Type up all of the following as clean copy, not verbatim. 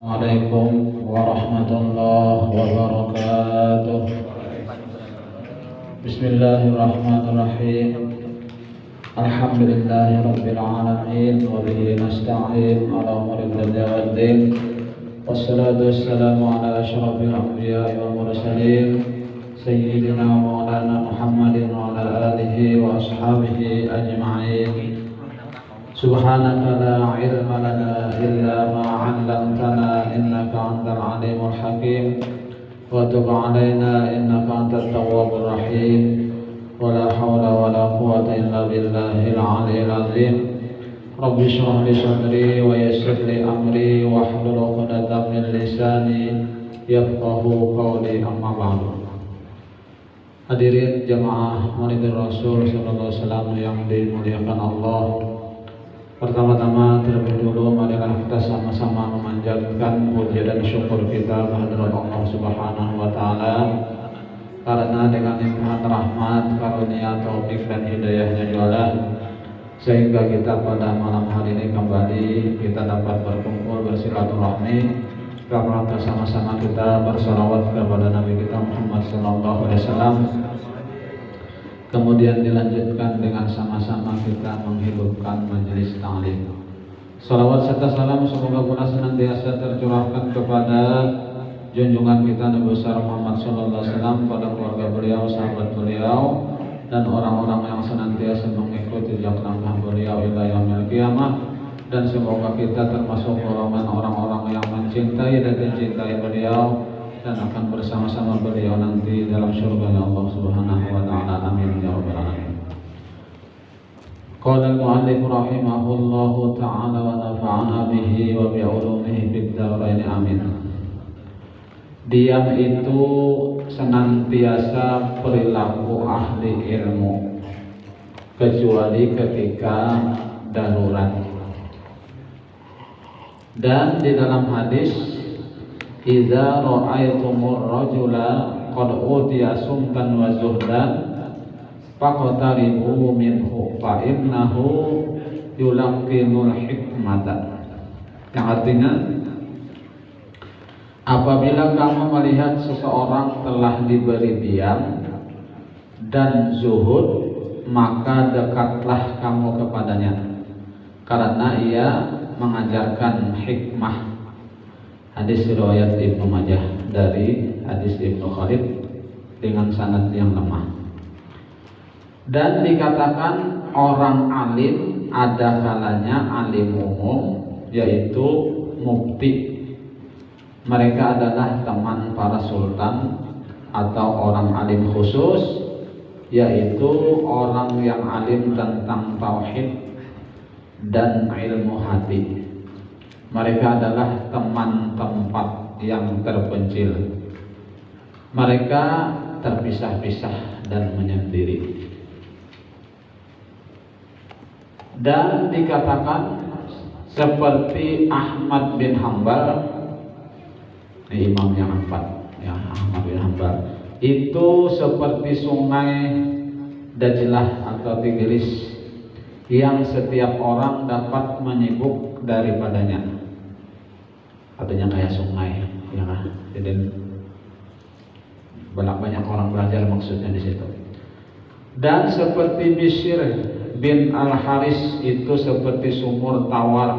Assalamualaikum warahmatullahi wabarakatuh. Bismillahirrahmanirrahim. Alhamdulillahirabbil alamin wa bihi nasta'in ala umuri dunya waddin. Wassalatu wassalamu ala asyrafil anbiya'i wal mursalin sayyidina wa maulana Muhammadin wa ala alihi wa ashabihi ajma'in. Subhanaka la ilma lana illa ma 'allamtana innaka antal alimul hakim wa tub 'alaina innaka antat tawwabur rahim wa la hawla wa la quwwata illa billahil 'aliyyil 'azim. Rabbi shrah li sadri wa yassir li amri wa hlul 'uqdatam min lisani yafqahu qawli, amma ba'du. Hadirin jamaah Maulid Rasul sallallahu alaihi wasallam yang dimuliakan Allah. Pertama-tama terlebih dulu marilah kita sama-sama memanjatkan puja dan syukur kita kehadirat Allah Subhanahu wa taala, karena dengan nikmat rahmat, karunia, taufik dan hidayahnya jualan sehingga kita pada malam hari ini kembali kita dapat berkumpul bersilaturahmi, karena bersama-sama kita bersalawat kepada Nabi kita Muhammad sallallahu alaihi wasallam. Kemudian dilanjutkan dengan sama-sama kita menghidupkan majelis ta'lim. Salawat serta salam semoga pula senantiasa tercurahkan kepada junjungan kita Nabi besar Muhammad sallallahu alaihi wasallam, pada keluarga beliau, sahabat beliau, dan orang-orang yang senantiasa mengikuti jejak langkah beliau hingga yaumil qiyamah. Dan semoga kita termasuk golongan orang-orang yang mencintai dan mencintai beliau dan akan bersama-sama beliau nanti dalam surga Allah Subhanahu wa taala. Amin ya rabbal alamin. Qala al-mu'allif rahimahullahu ta'ala wa nafa'ana bihi wa bi 'ulumihi fid dharain amin. Diam itu senantiasa perilaku ahli ilmu kecuali ketika darurat. Dan di dalam hadis, idza ra'aytumur rajula qad utiya sumtan wa zuhdan faqtaribu minhu fa innahu yulaqinul hikmata. Yang artinya, apabila kamu melihat seseorang telah diberi diam dan zuhud, maka dekatlah kamu kepadanya, karena ia mengajarkan hikmah. Hadis riwayat Ibnu Majah dari hadis Ibnu Khalid dengan sanad yang lemah. Dan dikatakan orang alim ada kalanya alim umum, yaitu mufti. Mereka adalah teman para sultan, atau orang alim khusus, yaitu orang yang alim tentang tauhid dan ilmu hati. Mereka adalah teman tempat yang terpencil. Mereka terpisah-pisah dan menyendiri. Dan dikatakan seperti Ahmad bin Hanbal, imam yang empat, ya, Ahmad bin Hanbal itu seperti sungai Dajlah atau Tigris yang setiap orang dapat menyibuk daripadanya. Artinya kayak sungai, ya kan? Jadi banyak orang belajar maksudnya di situ. Dan seperti Bishr bin Al-Haris itu seperti sumur tawar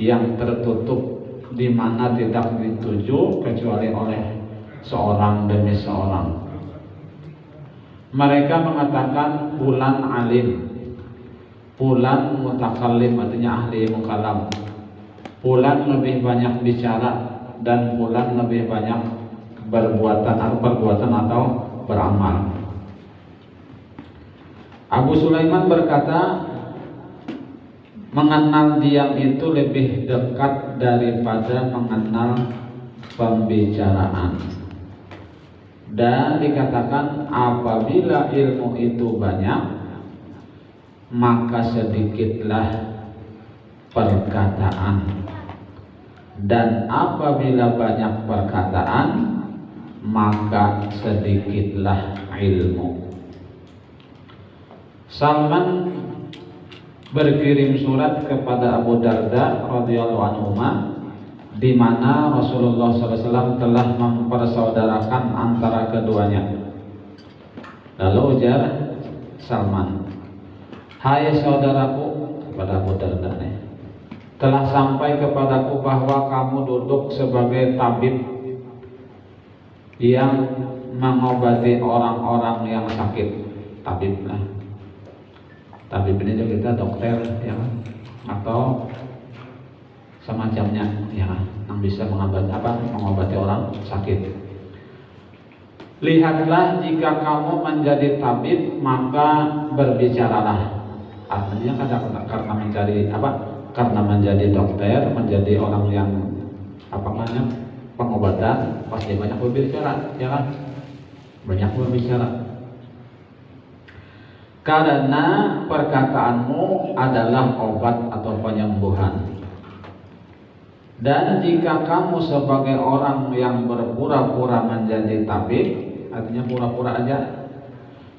yang tertutup, di mana tidak dituju kecuali oleh seorang demi seorang. Mereka mengatakan fulan alim, fulan mutakallim, artinya ahli mukalam, fulan lebih banyak bicara, dan fulan lebih banyak perbuatan atau beramal. Abu Sulaiman berkata, mengenal diam itu lebih dekat daripada mengenal pembicaraan. Dan dikatakan apabila ilmu itu banyak, maka sedikitlah perkataan, dan apabila banyak perkataan, maka sedikitlah ilmu. Salman berkirim surat kepada Abu Darda radhiyallahu anhu di mana Rasulullah SAW telah mempersaudarakan antara keduanya. Lalu ujar Salman, "Hai saudaraku," kepada Abu Darda, "telah sampai kepadaku bahwa kamu duduk sebagai tabib yang mengobati orang-orang yang sakit." Tabib lah, tabib ini juga kita dokter ya, atau semacamnya ya, yang bisa mengobati orang sakit. "Lihatlah, jika kamu menjadi tabib maka berbicaralah." Artinya karena mencari karena menjadi dokter, menjadi orang yang pengobatan, pasti banyak berbicara ya kan, banyak berbicara. Karena perkataanmu adalah obat atau penyembuhan. Dan jika kamu sebagai orang yang berpura-pura menjadi tabib, artinya pura-pura aja,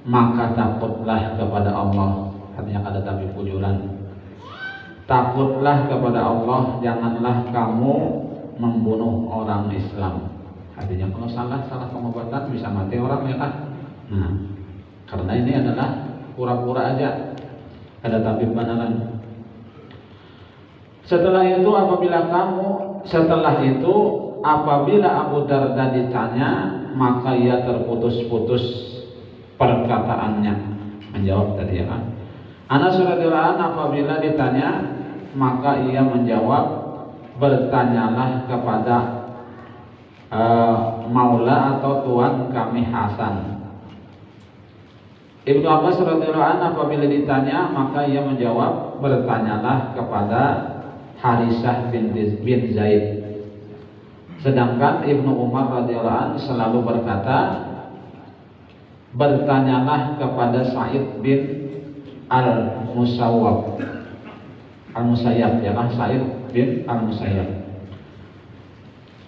maka takutlah kepada Allah. Artinya ada tabib ujuran. Takutlah kepada Allah, janganlah kamu membunuh orang Islam. Artinya kalau salah pengobatan bisa mati orang ya kan. Nah, karena ini adalah pura-pura aja, ada tabib beneran. Setelah itu apabila Abu Darda ditanya, maka ia terputus-putus perkataannya, menjawab tadi ya kan. Anas radhiyallahu anhu apabila ditanya, maka ia menjawab, "Bertanyalah kepada Maula atau Tuan kami Hasan." Ibnu Abbas radhiyallahu anhu apabila ditanya, maka ia menjawab, "Bertanyalah kepada Harisah bin Zaid." Sedangkan Ibnu Umar radhiyallahu anhu selalu berkata, "Bertanyalah kepada Sa'id bin Al-Musayyab ya kan, Sa'id bin Al-Musayyab."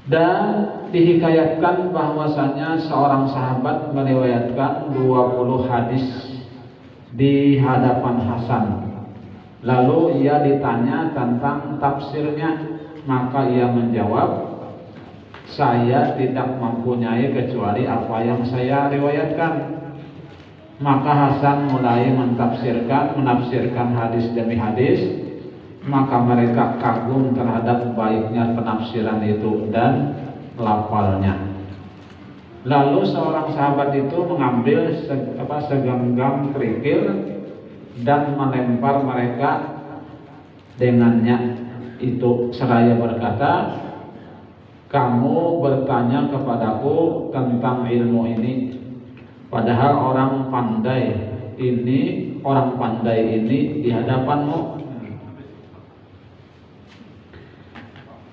Dan dihikayatkan bahwasanya seorang sahabat meriwayatkan 20 hadis di hadapan Hasan. Lalu ia ditanya tentang tafsirnya, maka ia menjawab, "Saya tidak mempunyai kecuali apa yang saya riwayatkan." Maka Hasan mulai menafsirkan hadis demi hadis. Maka mereka kagum terhadap baiknya penafsiran itu dan lafalnya. Lalu seorang sahabat itu mengambil segenggam kerikil dan melempar mereka dengannya itu, seraya berkata, "Kamu bertanya kepadaku tentang ilmu ini, padahal orang pandai ini di hadapanmu."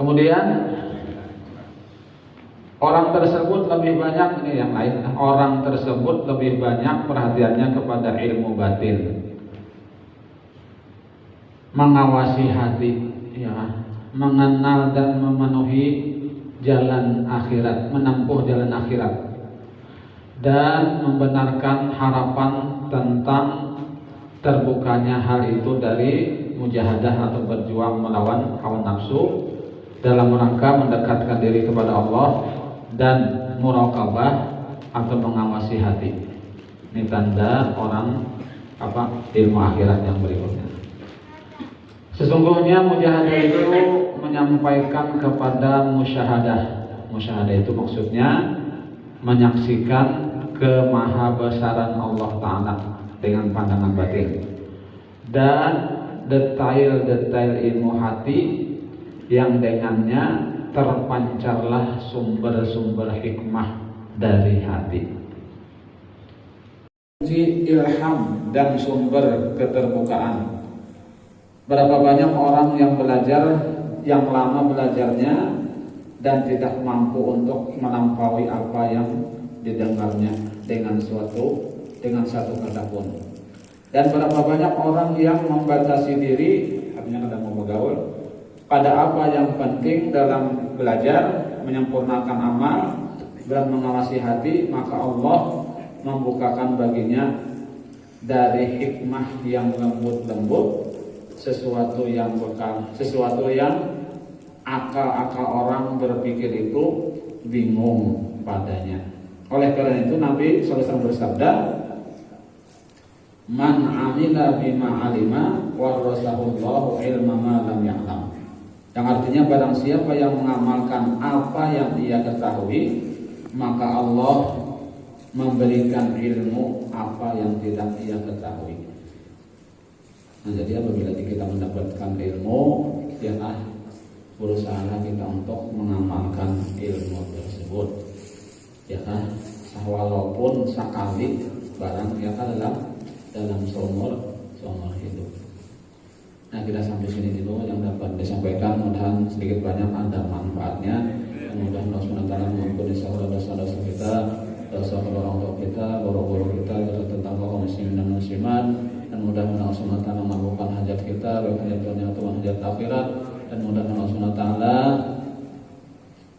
Kemudian orang tersebut lebih banyak perhatiannya kepada ilmu batin, mengawasi hati ya, mengenal dan memenuhi jalan akhirat, menempuh jalan akhirat, dan membenarkan harapan tentang terbukanya hal itu dari mujahadah atau berjuang melawan hawa nafsu dalam rangka mendekatkan diri kepada Allah, dan muraqabah atau mengawasi hati. Ini tanda orang ilmu akhirat yang berikutnya. Sesungguhnya mujahadah itu menyampaikan kepada musyahadah. Musyahadah itu maksudnya menyaksikan kemahabesaran Allah Ta'ala dengan pandangan batin, dan detail-detail ilmu hati yang dengannya terpancarlah sumber-sumber hikmah dari hati, ilham dan sumber keterbukaan. Berapa banyak orang yang belajar, yang lama belajarnya dan tidak mampu untuk melampaui apa yang didengarnya dengan satu kata pun. Dan berapa banyak orang yang membatasi diri, artinya kadang mau bergaul, pada apa yang penting dalam belajar, menyempurnakan amal dan mengawasi hati, maka Allah membukakan baginya dari hikmah yang lembut-lembut sesuatu yang akal-akal orang berpikir itu bingung padanya. Oleh karena itu Nabi SAW bersabda, man amila bima alima warasahullahu ilma ma lam ya'lam. Yang artinya barang siapa yang mengamalkan apa yang ia ketahui, maka Allah memberikan ilmu apa yang tidak ia ketahui. Nah, jadi apabila kita mendapatkan ilmu, ya berusaha kita untuk mengamalkan ilmu tersebut, ya kan? Walaupun sekali barang ya kan dalam seumur hidup. Nah, kita sampai sini dulu yang dapat disampaikan, mudah-mudahan sedikit banyak ada manfaatnya. Mudah-mudahan Allah SWT mengampuni segala dosa-dosa kita, dosa orang tua kita, guru-guru kita, tentang kaum muslimin dan muslimat, dan mudah-mudahan Allah SWT mengabulkan hajat kita, baik hajat dunia ataupun hajat akhirat, dan mudah-mudahan Allah SWT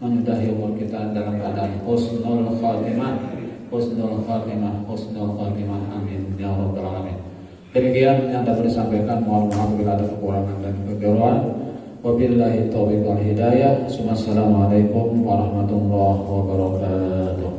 menyudahi umur kita dalam keadaan husnul khatimah, amin ya rabbal alamin. Demikian yang dapat disampaikan, mohon maaf bila ada kekurangan dan kekeliruan. Wabillahi taufiq wal hidayah. Assalamualaikum warahmatullahi wabarakatuh.